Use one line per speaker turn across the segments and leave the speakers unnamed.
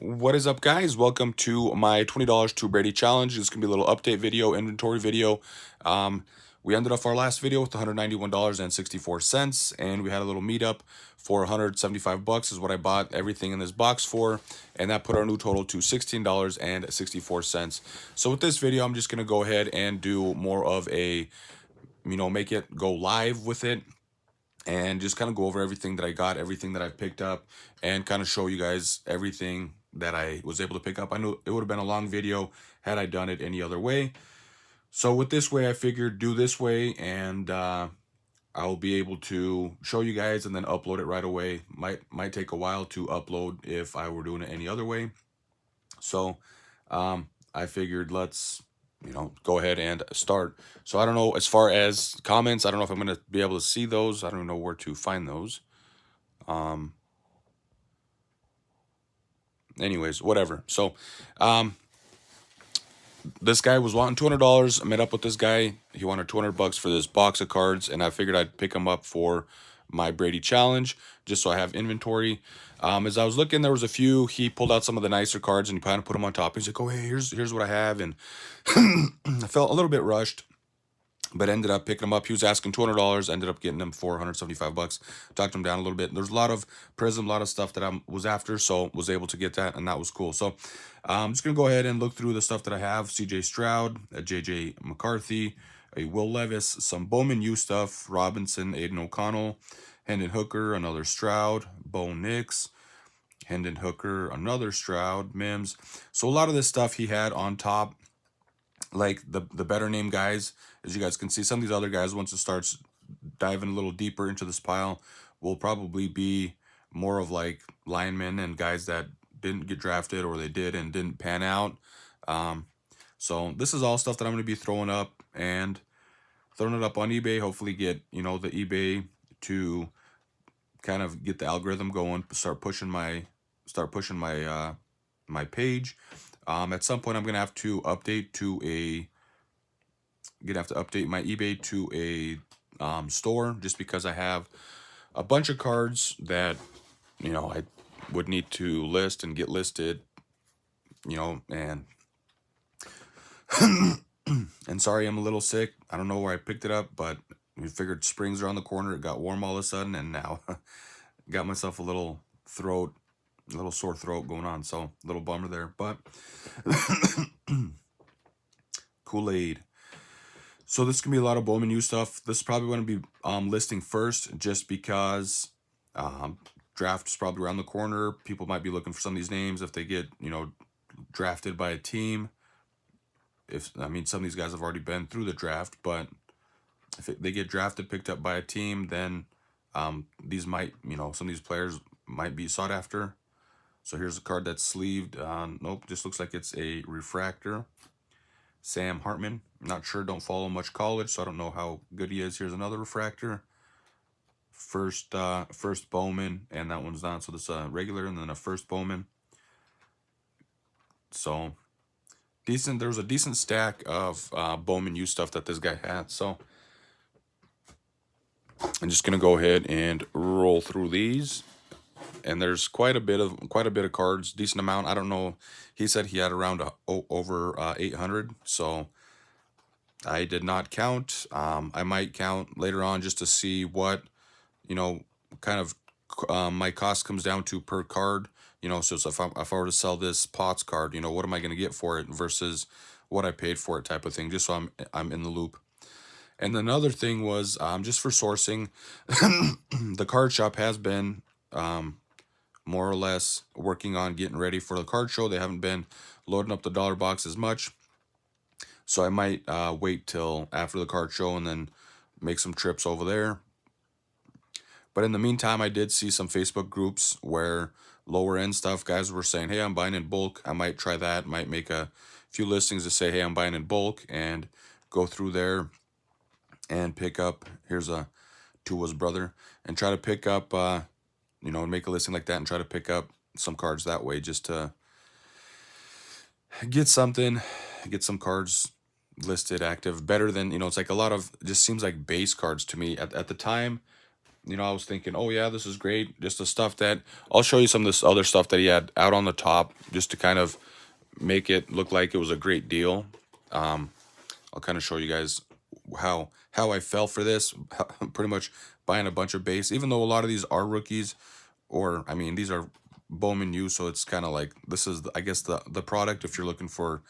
What is up, guys? Welcome to my $20 to Brady challenge. This is gonna be a little update video, inventory video. Um, we ended off our last video with $191.64, and we had a little meetup for 175 bucks is what I bought everything in this box for, and that put our new total to $16.64. So with this video, I'm just gonna go ahead and do more of a, make it go live with it and just kind of go over everything that I got, everything that I picked up, and kind of show you guys everything that I was able to pick up. I know it would have been a long video had I done it any other way. So with this way, I figured do this way, and I'll be able to show you guys and then upload it right away. Might take a while to upload if I were doing it any other way. So I figured let's go ahead and start. So I don't know, as far as comments, I don't know if I'm going to be able to see those. I don't know where to find those. Anyways, whatever. So this guy was wanting $200. I met up with this guy. He wanted 200 bucks for this box of cards, and I figured I'd pick him up for my Brady challenge just so I have inventory. As I was looking, there was a few. He pulled out some of the nicer cards and he kind of put them on top. He's like, "Oh, hey, here's what I have," and I felt a little bit rushed, but ended up picking him up. He was asking $200. Ended up getting him for 175 bucks. Talked him down a little bit. There's a lot of Prism, a lot of stuff that I was after, so was able to get that, and that was cool. So I'm just gonna go ahead and look through the stuff that I have. C.J. Stroud, a J.J. McCarthy, a Will Levis, some Bowman U stuff, Robinson, Aiden O'Connell, Hendon Hooker, another Stroud, Bo Nix, Hendon Hooker, another Stroud, Mims. So a lot of this stuff he had on top, like the better name guys. As you guys can see, some of these other guys, once it starts diving a little deeper into this pile, will probably be more of like linemen and guys that didn't get drafted, or they did and didn't pan out. So this is all stuff that I'm going to be throwing up and throwing it up on eBay. Hopefully get the eBay to kind of get the algorithm going, start pushing my my page. At some point I'm gonna have to update my eBay to a store, just because I have a bunch of cards that I would need to list and get listed, and and sorry, I'm a little sick. I don't know where I picked it up, but we figured spring's around the corner. It got warm all of a sudden, and now got myself a little sore throat going on. So a little bummer there, but Kool-Aid. So this is gonna be a lot of Bowman U stuff. This is probably going to be listing first, just because draft is probably around the corner. People might be looking for some of these names if they get drafted by a team. Some of these guys have already been through the draft, but if they get drafted, picked up by a team, then these might, some of these players might be sought after. So here's a card that's sleeved. Nope, just looks like it's a refractor. Sam Hartman. Not sure, don't follow much college, so I don't know how good he is. Here's another refractor. First Bowman, and that one's not. So this regular, and then a first Bowman. So decent. There was a decent stack of Bowman U stuff that this guy had. So I'm just gonna go ahead and roll through these, and there's quite a bit of cards, decent amount. I don't know. He said he had around over 800, so I did not count. I might count later on just to see what kind of my cost comes down to per card. So if I were to sell this Potts card, what am I going to get for it versus what I paid for it, type of thing, just so I'm in the loop. And another thing was just for sourcing, the card shop has been more or less working on getting ready for the card show. They haven't been loading up the dollar box as much, so I might wait till after the card show and then make some trips over there. But in the meantime, I did see some Facebook groups where lower end stuff, guys were saying, "Hey, I'm buying in bulk." I might try that. Might make a few listings to say, "Hey, I'm buying in bulk," and go through there and pick up. Here's a Tua's brother, and try to pick up, make a listing like that and try to pick up some cards that way, just to get some cards listed active better than, it's like a lot of, just seems like base cards to me at the time. I was thinking, oh yeah, this is great. Just the stuff that I'll show you some of this other stuff that he had out on the top, just to kind of make it look like it was a great deal. I'll kind of show you guys how I fell for this. Pretty much buying a bunch of base, even though a lot of these are rookies, or I mean, these are Bowman U, so it's kind of like this is, I guess, the product if you're looking for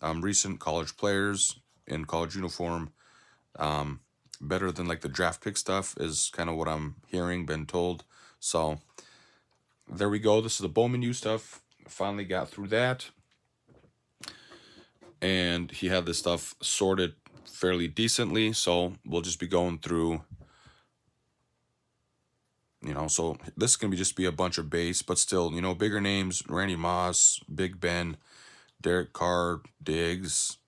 recent college players in college uniform. Better than like the draft pick stuff is kind of what I'm hearing, been told. So there we go. This is the Bowman U stuff. Finally got through that, and he had this stuff sorted fairly decently. So we'll just be going through. So this is gonna be just be a bunch of base, but still, bigger names: Randy Moss, Big Ben, Derek Carr, Diggs.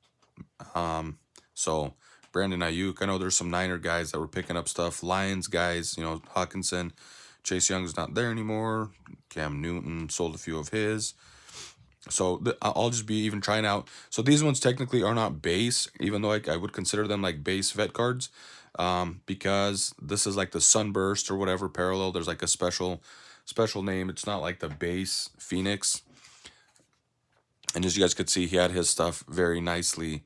So Brandon Ayuk. I know there's some Niner guys that were picking up stuff. Lions guys, Hawkinson. Chase Young's not there anymore. Cam Newton sold a few of his. So I'll just be even trying out. So these ones technically are not base, even though I would consider them like base vet cards, because this is like the Sunburst or whatever parallel. There's like a special name. It's not like the base Phoenix. And as you guys could see, he had his stuff very nicely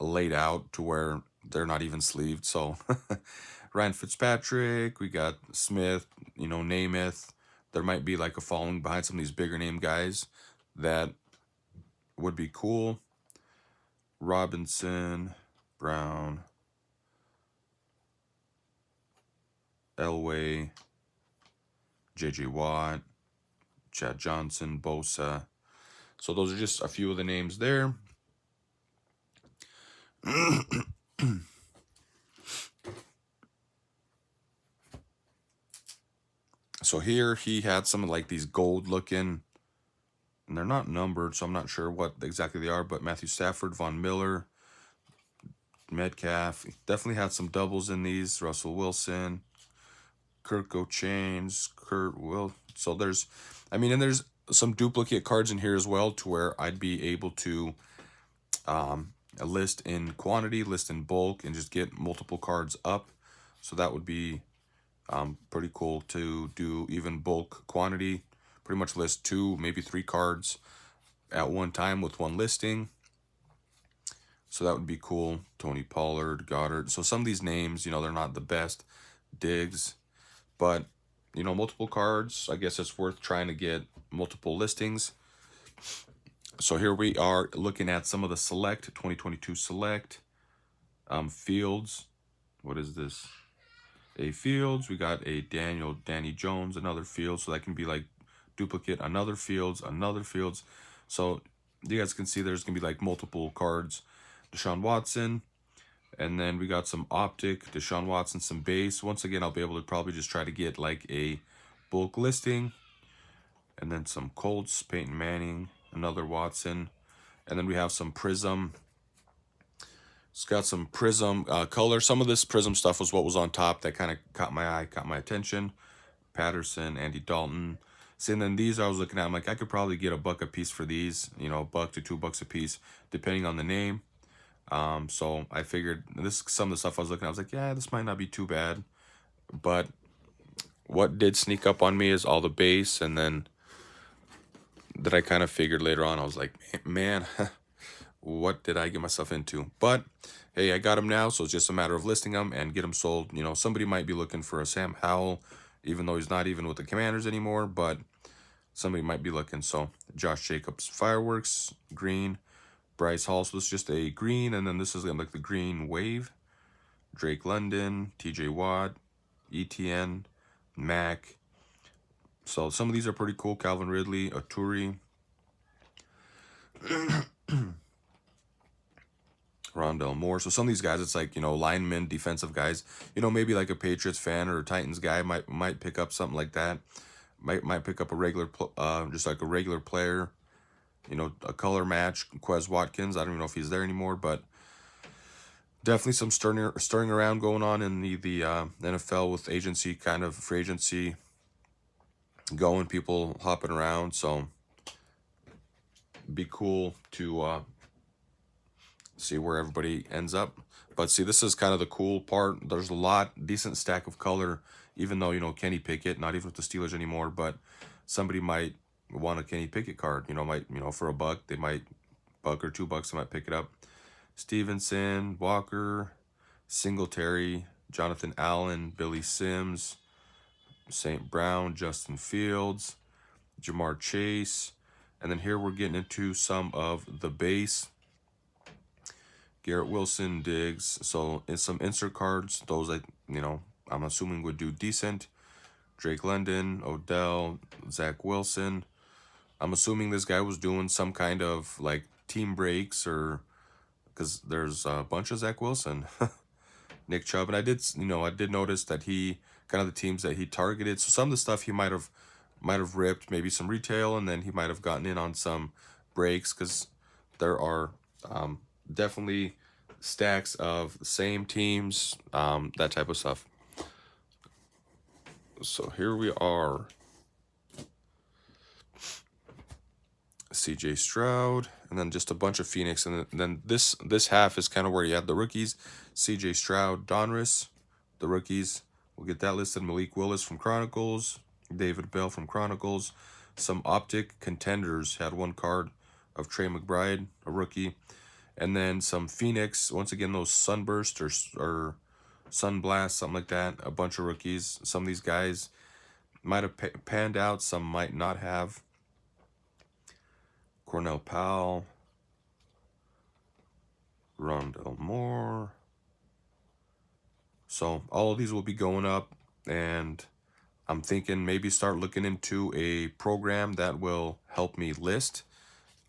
laid out to where they're not even sleeved. So Ryan Fitzpatrick, we got Smith, Namath. There might be like a following behind some of these bigger name guys that would be cool. Robinson, Brown, Elway, J.J. Watt, Chad Johnson, Bosa. So those are just a few of the names there. So here he had some of like these gold looking, and they're not numbered, so I'm not sure what exactly they are, but Matthew Stafford, Von Miller, Metcalf, definitely had some doubles in these. Russell Wilson, Kirk Chains, Kurt Will. So and there's some duplicate cards in here as well, to where I'd be able to list in quantity, list in bulk, and just get multiple cards up. So that would be pretty cool to do even bulk quantity. Pretty much list 2, maybe 3 cards at one time with one listing. So that would be cool. Tony Pollard, Goddard. So some of these names, they're not the best. Diggs. But, multiple cards. I guess it's worth trying to get multiple listings. So here we are looking at some of the select, 2022 select. Fields. What is this? A Fields. We got a Danny Jones, another Fields. So that can be like duplicate, another Fields. So you guys can see there's going to be like multiple cards. Deshaun Watson. And then we got some optic, Deshaun Watson, some base. Once again, I'll be able to probably just try to get like a bulk listing. And then some Colts, Peyton Manning, another Watson. And then we have some Prism. It's got some Prism color. Some of this Prism stuff was what was on top that kind of caught my eye, caught my attention. Patterson, Andy Dalton. See, and then these I was looking at, I'm like, I could probably get $1 a piece for these, $1 to $2 a piece, depending on the name. So I figured this, some of the stuff I was looking at, I was like, yeah, this might not be too bad. But what did sneak up on me is all the base, and then that I kind of figured later on, I was like, man, what did I get myself into? But hey, I got them now, so it's just a matter of listing them and get them sold. Somebody might be looking for a Sam Howell, even though he's not even with the Commanders anymore, but somebody might be looking. So Josh Jacobs, Fireworks, green. Bryce Hall, so this is just a green, and then this is like the green wave. Drake London, TJ Watt, ETN, Mac. So some of these are pretty cool. Calvin Ridley, Aturi, Rondell Moore. So some of these guys, it's like, linemen, defensive guys. Maybe like a Patriots fan or a Titans guy might pick up something like that. Might pick up a regular, just like a regular player. A color match, Quez Watkins. I don't even know if he's there anymore, but definitely some stirring around going on in the NFL with agency, kind of free agency going, people hopping around. So be cool to see where everybody ends up. But see, this is kind of the cool part. There's a decent stack of color, even though, Kenny Pickett, not even with the Steelers anymore, but somebody might want a Kenny Pickett card, might, for a buck, they might, buck or $2, they might pick it up. Stevenson, Walker, Singletary, Jonathan Allen, Billy Sims, St. Brown, Justin Fields, Jamar Chase. And then here we're getting into some of the base. Garrett Wilson, Diggs. So in some insert cards, those I'm assuming would do decent. Drake London, Odell, Zach Wilson. I'm assuming this guy was doing some kind of like team breaks, or because there's a bunch of Zach Wilson. Nick Chubb, and I did notice that he kind of the teams that he targeted. So some of the stuff he might have ripped, maybe some retail, and then he might have gotten in on some breaks, because there are definitely stacks of same teams, that type of stuff. So here we are. CJ Stroud, and then just a bunch of Phoenix, and then this half is kind of where you have the rookies. CJ Stroud, Donruss, the rookies. We'll get that listed. Malik Willis from Chronicles, David Bell from Chronicles. Some Optic Contenders had one card of Trey McBride, a rookie, and then some Phoenix. Once again, those Sunburst or Sunblast, something like that. A bunch of rookies. Some of these guys might have panned out, some might not have. Cornell Powell, Rondell Moore. So all of these will be going up, and I'm thinking maybe start looking into a program that will help me list,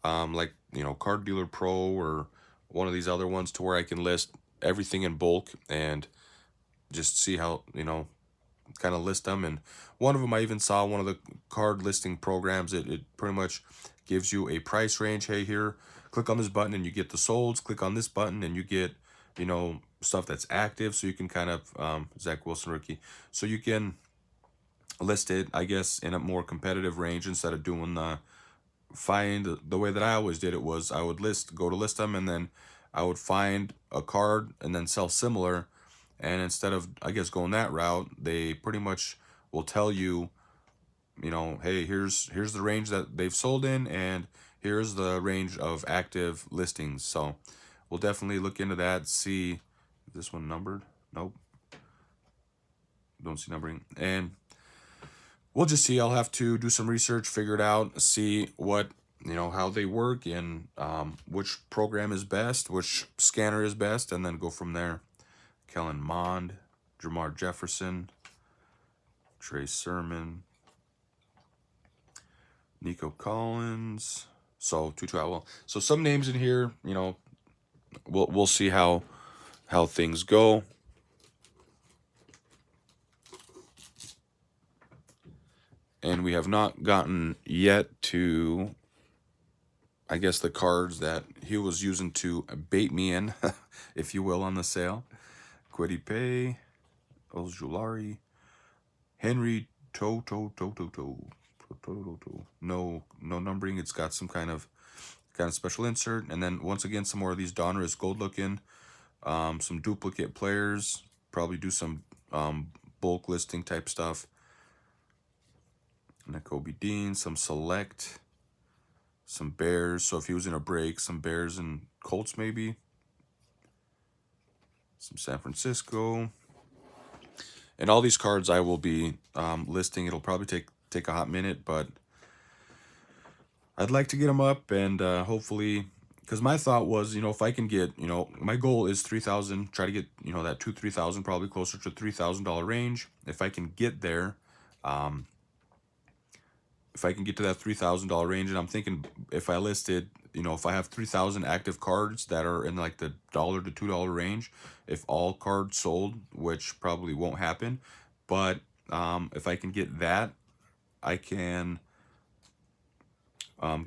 like Card Dealer Pro or one of these other ones, to where I can list everything in bulk and just see how kind of list them. And one of them, I even saw one of the card listing programs. It pretty much gives you a price range. Hey, here, click on this button and you get the solds. Click on this button and you get, stuff that's active. So you can kind of, Zach Wilson rookie. So you can list it, I guess, in a more competitive range, instead of doing the way that I always did it was I would go to list them, and then I would find a card and then sell similar. And instead of, I guess, going that route, they pretty much will tell you, hey, here's the range that they've sold in, and here's the range of active listings. So we'll definitely look into that. See, is this one numbered? Nope. Don't see numbering. And we'll just see. I'll have to do some research, figure it out, see what, how they work, and which program is best, which scanner is best, and then go from there. Kellen Mond, Jamar Jefferson, Trey Sermon, Nico Collins. So 212. So some names in here, we'll see how things go. And we have not gotten yet to, I guess, the cards that he was using to bait me in, if you will, on the sale. Kwity Paye, Ojulari, Henry No numbering. It's got some kind of special insert. And then once again, some more of these Donruss gold looking. Some duplicate players. Probably do some bulk listing type stuff. Nakobe Dean, some select, some Bears. So if he was in a break, some Bears and Colts maybe. Some San Francisco. And all these cards I will be listing. It'll probably take a hot minute, but I'd like to get them up, and hopefully, because my thought was, if I can get, my goal is 3,000. Try to get, that 3,000, probably closer to $3,000 range. If I can get there, if I can get to that $3,000 range, and I'm thinking if I listed, if I have 3,000 active cards that are in like the $1 to $2 range, if all cards sold, which probably won't happen, but if I can get that, I can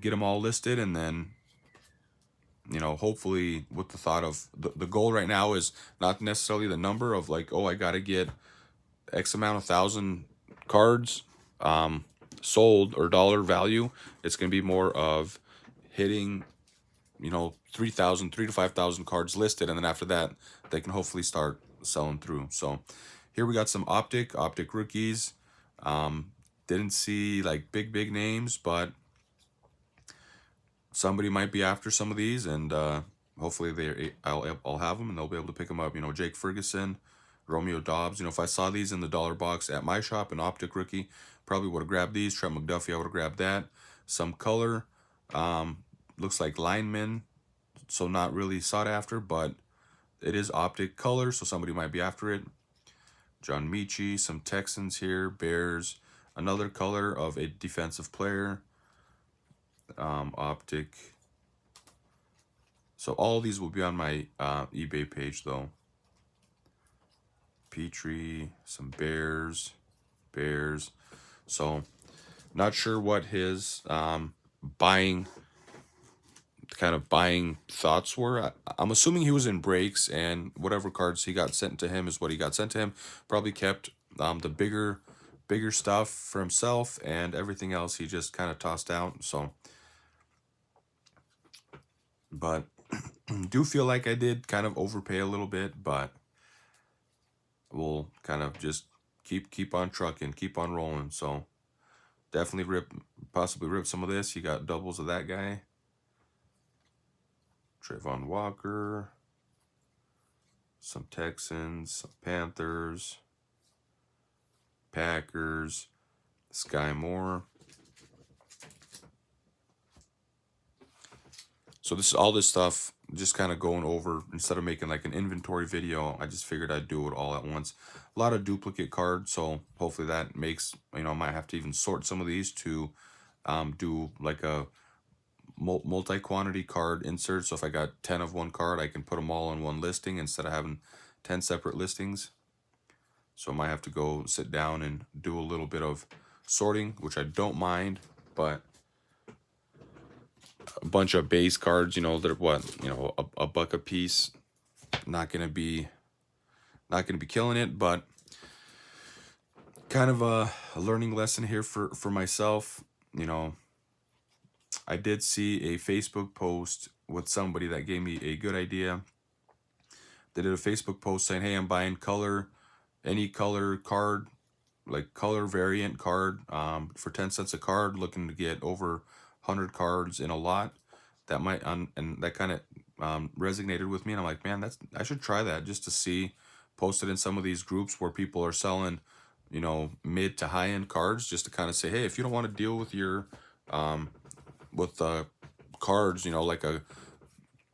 get them all listed, and then hopefully, with the thought of the goal right now is not necessarily the number of like, oh, I got to get X amount of thousand cards sold or dollar value. It's going to be more of hitting 3 to 5,000 cards listed, and then after that, they can hopefully start selling through. So here we got some optic rookies. Didn't see like big names, but somebody might be after some of these, and hopefully I'll have them and they'll be able to pick them up. Jake Ferguson, Romeo Dobbs. If I saw these in the dollar box at my shop, an optic rookie, probably would have grabbed these. Trent McDuffie, I would have grabbed that. Some color, looks like linemen, so not really sought after, but it is optic color, so somebody might be after it. John Michie, some Texans here, Bears, another color of a defensive player, optic. So all these will be on my eBay page though. Petrie, some Bears. So not sure what his buying thoughts were. I'm assuming he was in breaks, and whatever cards he got sent to him is what he got sent to him. Probably kept the bigger stuff for himself, and everything else he just kind of tossed out. So, but do feel like I did kind of overpay a little bit, but we'll kind of just keep on trucking, keep on rolling. So definitely possibly rip some of this. You got doubles of that guy. Trayvon Walker, some Texans, some Panthers, Packers, Sky Moore. So this is all this stuff just kind of going over. Instead of making like an inventory video, I just figured I'd do it all at once. A lot of duplicate cards, so hopefully that makes, I might have to even sort some of these to do like a multi-quantity card insert. So if I got 10 of one card, I can put them all in one listing instead of having 10 separate listings. So I might have to go sit down and do a little bit of sorting, which I don't mind, but a bunch of base cards, they're what, a buck a piece, not gonna be killing it, but kind of a learning lesson here for myself. I did see a Facebook post with somebody that gave me a good idea. They did a Facebook post saying, hey, I'm buying any color card, like color variant card, for 10 cents a card, looking to get over 100 cards in a lot. That might, and that kind of resonated with me. And I'm like, man, I should try that just to see. Posted in some of these groups where people are selling, mid to high end cards, just to kind of say, hey, if you don't want to deal with your, cards, like a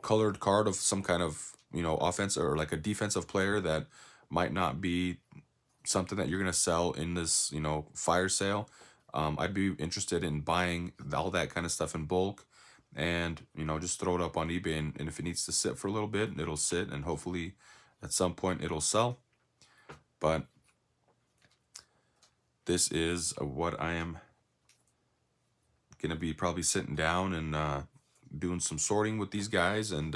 colored card of some kind of, offense or like a defensive player that might not be something that you're going to sell in this, fire sale. I'd be interested in buying all that kind of stuff in bulk and, just throw it up on eBay. And if it needs to sit for a little bit, it'll sit, and hopefully at some point it'll sell. But this is what I am going to be probably sitting down and doing some sorting with these guys, and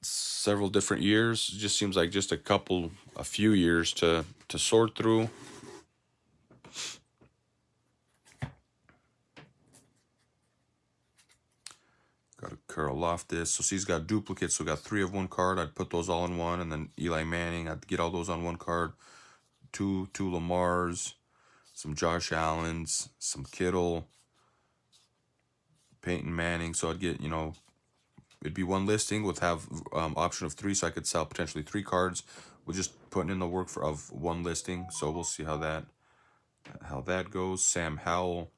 several different years. It just seems like just a few years to sort through. Got a Carl Loftus. So he's got duplicates. So we got 3 of one card. I'd put those all in one, and then Eli Manning, I'd get all those on one card. Two Lamars, some Josh Allens, some Kittle, Peyton Manning. So I'd get, it'd be one listing with have option of 3, so I could sell potentially 3 cards with just putting in the work of one listing. So we'll see how that goes. Sam Howell,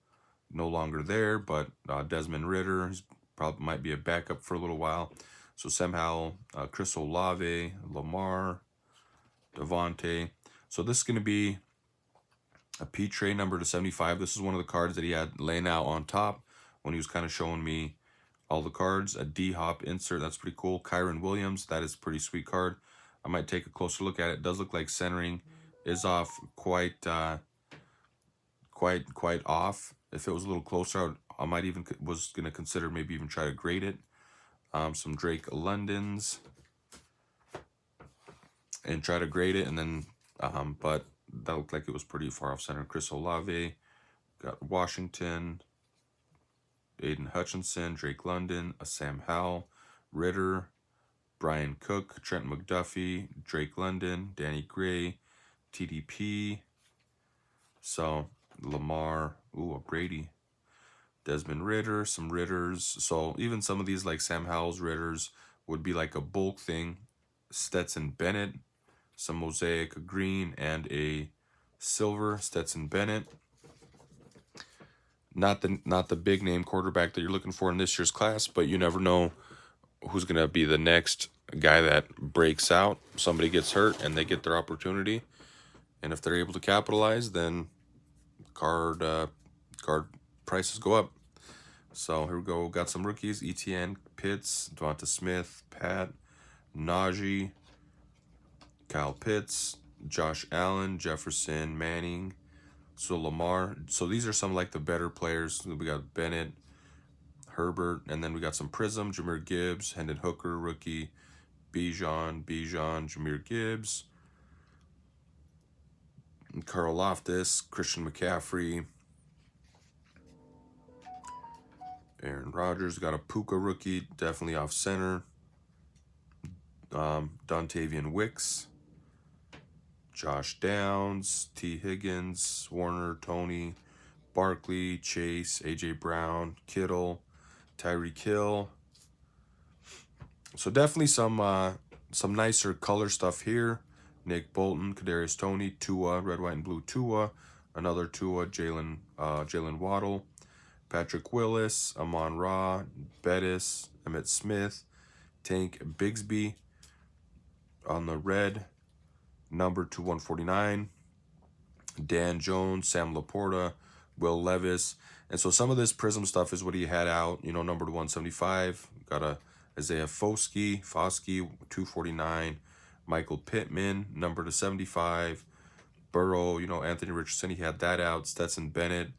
no longer there, but Desmond Ridder, he's probably might be a backup for a little while. So Sam Howell, Chris Olave, Lamar, Devontae. So this is going to be a P-Tray number to 75. This is one of the cards that he had laying out on top when he was kind of showing me all the cards. A D-Hop insert, that's pretty cool. Kyron Williams, that is a pretty sweet card. I might take a closer look at it. It does look like centering is off quite off. If it was a little closer, I might even was going to consider maybe even try to grade it. Some Drake Londons and try to grade it, and then but that looked like it was pretty far off center. Chris Olave, got Washington, Aiden Hutchinson, Drake London, Sam Howell, Ritter, Brian Cook, Trent McDuffie, Drake London, Danny Gray, TDP. So Lamar, ooh, a Brady, Desmond Ritter, some Ritters. So even some of these like Sam Howell's Ritters would be like a bulk thing. Stetson Bennett, some mosaic, a green and a silver. Stetson Bennett. Not the big name quarterback that you're looking for in this year's class, but you never know who's gonna be the next guy that breaks out. Somebody gets hurt and they get their opportunity, and if they're able to capitalize, then card prices go up. So here we go. Got some rookies: ETN, Pitts, Devonta Smith, Pat, Najee, Kyle Pitts, Josh Allen, Jefferson, Manning. So Lamar. So these are some like the better players. We got Bennett, Herbert, and then we got some Prism, Jahmyr Gibbs, Hendon Hooker, rookie, Bijan, Jahmyr Gibbs, Carl Loftus, Christian McCaffrey, Aaron Rodgers. Got a Puka rookie, definitely off center. Dontavian Wicks, Josh Downs, T. Higgins, Warner, Tony, Barkley, Chase, AJ Brown, Kittle, Tyreek Hill. So definitely some nicer color stuff here. Nick Bolton, Kadarius Toney, Tua, red, white, and blue Tua, another Tua, Jalen Waddle, Patrick Willis, Amon Ra, Bettis, Emmett Smith, Tank Bigsby on the red, number to 149, Dan Jones, Sam Laporta, Will Levis. And so some of this Prism stuff is what he had out, number to 175. Got a Isaiah Foskey, 249. Michael Pittman, number to 75. Burrow, Anthony Richardson, he had that out. Stetson Bennett,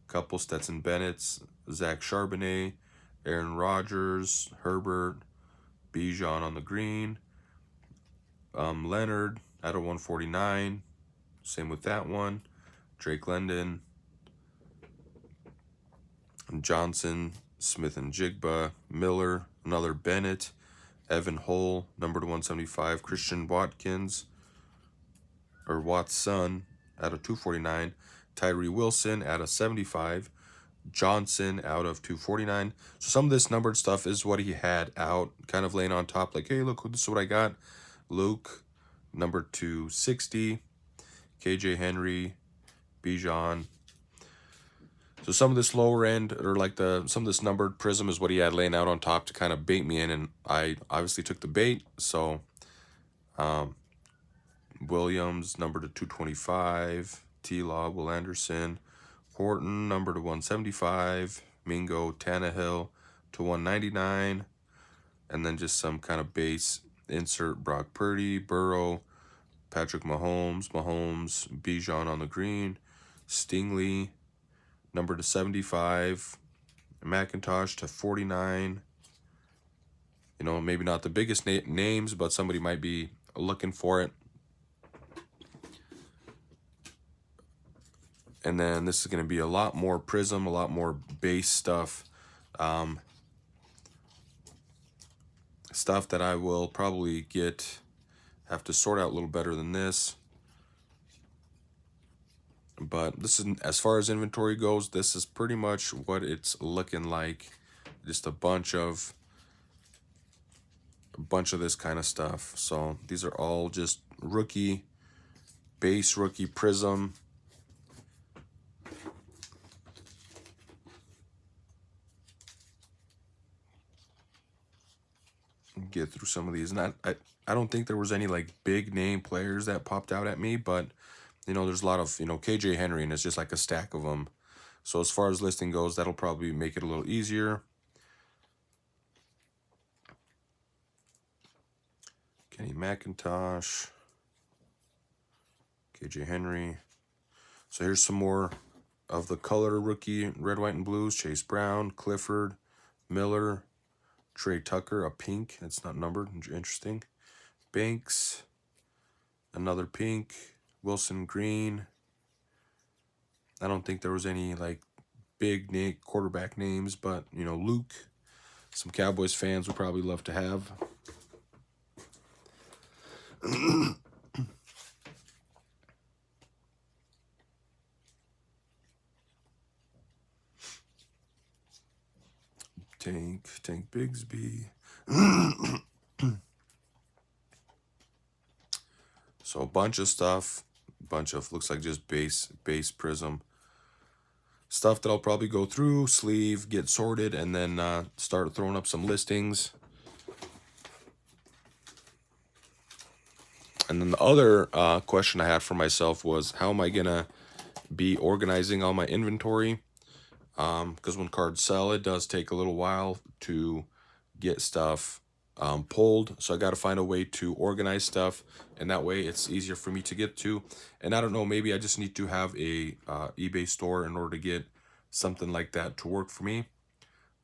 couple Stetson Bennett's. Zach Charbonnet, Aaron Rodgers, Herbert, Bijan on the green. Leonard at a 149. Same with that one. Drake London, Johnson, Smith and Jigba, Miller, another Bennett, Evan Hull, number to 175, Christian Watson out of 249, Tyree Wilson out of 75, Johnson out of 249. So some of this numbered stuff is what he had out, kind of laying on top, like, hey, look, this is what I got. Luke, number 260, KJ Henry, Bijan. So some of this lower end, or like some of this numbered Prism is what he had laying out on top to kind of bait me in, and I obviously took the bait. So Williams, number to 225, T-Law, Will Anderson, Horton, number to 175, Mingo, Tannehill to 199, and then just some kind of base insert: Brock Purdy, Burrow, Patrick Mahomes, Bijan on the green, Stingley, number to 75, McIntosh to 49. Maybe not the biggest names, but somebody might be looking for it. And then this is going to be a lot more Prism, a lot more base stuff. Stuff that I will probably have to sort out a little better than this. But this is, as far as inventory goes, this is pretty much what it's looking like. Just a bunch of this kind of stuff. So these are all just base rookie Prism. Get through some of these. And I don't think there was any like big name players that popped out at me, but there's a lot of, KJ Henry, and it's just like a stack of them. So as far as listing goes, that'll probably make it a little easier. Kenny McIntosh, KJ Henry. So here's some more of the color rookie, red, white, and blues: Chase Brown, Clifford, Miller, Trey Tucker, a pink. It's not numbered. Interesting. Banks, another pink. Wilson Green. I don't think there was any like big Nick quarterback names, but you know, Luke, some Cowboys fans would probably love to have. Tank Bigsby. So a bunch of stuff, bunch of looks like just base prism stuff that I'll probably go through, sleeve, get sorted, and then start throwing up some listings. And then the other question I had for myself was, how am I gonna be organizing all my inventory? Because when cards sell, it does take a little while to get stuff pulled. So I got to find a way to organize stuff, and that way it's easier for me to get to. And I don't know, maybe I just need to have a eBay store in order to get something like that to work for me.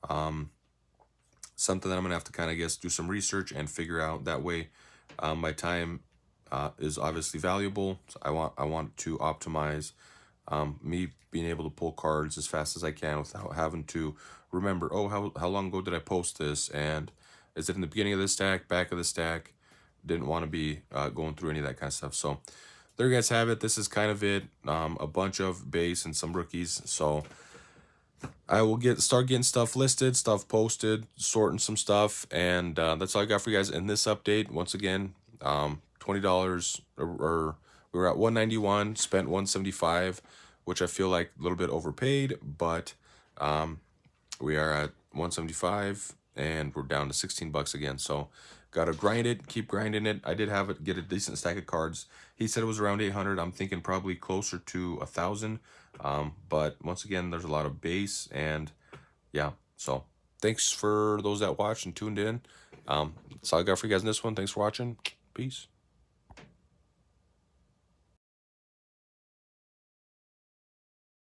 Something that I'm gonna have to kind of guess do some research and figure out. That way, my time is obviously valuable. So I want to optimize me being able to pull cards as fast as I can without having to remember, oh, how long ago did I post this, and is it in the beginning of the stack, back of the stack? Didn't want to be going through any of that kind of stuff. So there you guys have it. This is kind of it. A bunch of base and some rookies. So I will start getting stuff listed, stuff posted, sorting some stuff, and that's all I got for you guys in this update. Once again, $20 or we were at 191, spent 175, which I feel like a little bit overpaid, but we are at 175 and we're down to 16 bucks again. So gotta grind it, keep grinding it. I did have it get a decent stack of cards. He said it was around 800. I'm thinking probably closer to 1,000. But once again, there's a lot of base, and yeah. So thanks for those that watched and tuned in. That's all I got for you guys in this one. Thanks for watching. Peace.